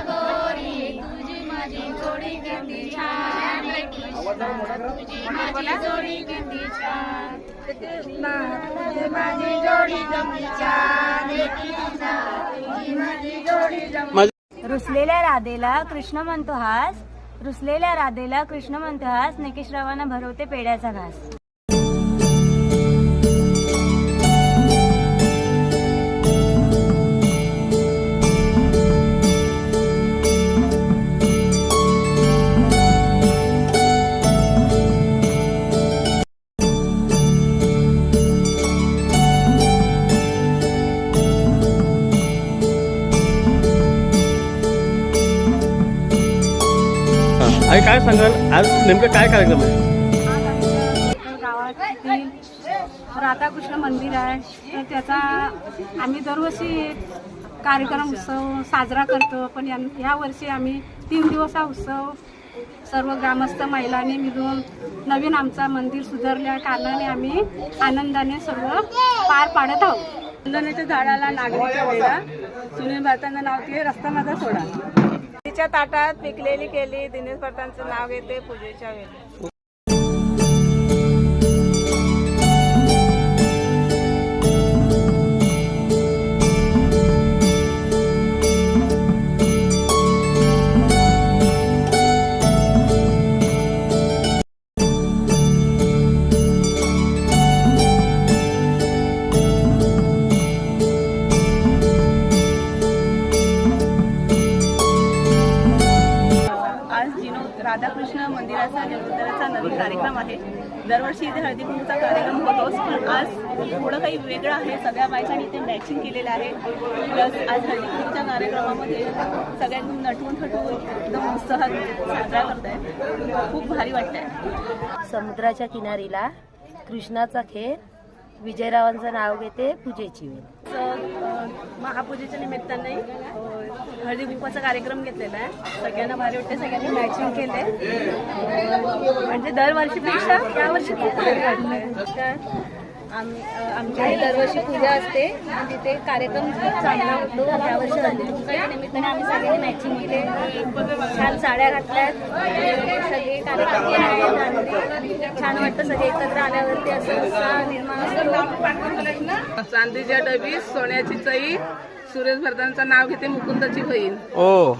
गोरी तुझी माझी जोडी किती छान तुझी माझी जोडी किती छान तुझी माझी जोडी किती छान तुझी माझी जोडी जमली. रुसलेल्या राधेला कृष्ण म्हणतो हास, रुसलेल्या राधेला कृष्ण म्हणतो हास, निकेशरावांना भरवते पेड्याचा घास. आई काय सांगाल, आज नेमकं काय कार्यक्रम आहे? गावातील राधाकृष्ण मंदिर आहे, तर त्याचा आम्ही दरवर्षी कार्यक्रम उत्सव साजरा करतो. पण या वर्षी आम्ही 3 दिवस हा उत्सव सर्व ग्रामस्थ महिलांनी मिळून नवीन आमचा मंदिर सुधारल्या कारणाने आम्ही आनंदाने सर्व पार पाडत आहोत. चंदनाच्या झाडाला नागरीच्या वेळा सुनील भारतांचं नाव ते रस्ता माझा सोडा. तिच्या ताटात पिकलेली केली दिनेश भट्टांचं नाव घेते पूजेच्या वेळी. राधाकृष्ण मंदिराचा जीर्णोद्धाराचा नवीन कार्यक्रम आहे. दरवर्षी इथे हळदी कुंकूचा कार्यक्रम होतोच, पण आज थोडं काही वेगळं आहे. सगळ्या बायकांनी इथे मॅचिंग केलेलं आहे. प्लस आज हळदी कुंकूच्या कार्यक्रमामध्ये सगळ्यांनी नटून थटून एकदम उत्साहात साजरा करताय. खूप भारी वाटतंय. समुद्राच्या किनारीला कृष्णाचा खेळ, विजयरावांचं नाव घेते पूजेची वेळ. महापूजेच्या निमित्ताने हळदी कुंकवाचा कार्यक्रम घेतलेला आहे. सगळ्यांना भारी वाटते. सगळ्यांनी मॅचिंग केले, म्हणजे दरवर्षीपेक्षा यावर्षी खूप भारी वाटतंय. आमच्या दरवर्षी पूजा असते आणि तिथे कार्यक्रम खूप चांगला होतो. यावर्षी हळदी कुंकवाच्या निमित्ताने आम्ही सगळ्यांनी मॅचिंग केले, छान साड्या घातल्यात, सगळे कार्यक्रम आहेत. छान वाटतं सगळे एकत्र आल्यावरती असं उत्साह निर्माण असतो. चांदीच्या डबीत सोन्याची चई, सुरेश भरतांचं नाव घेते मुकुंदाची बहीण. ओ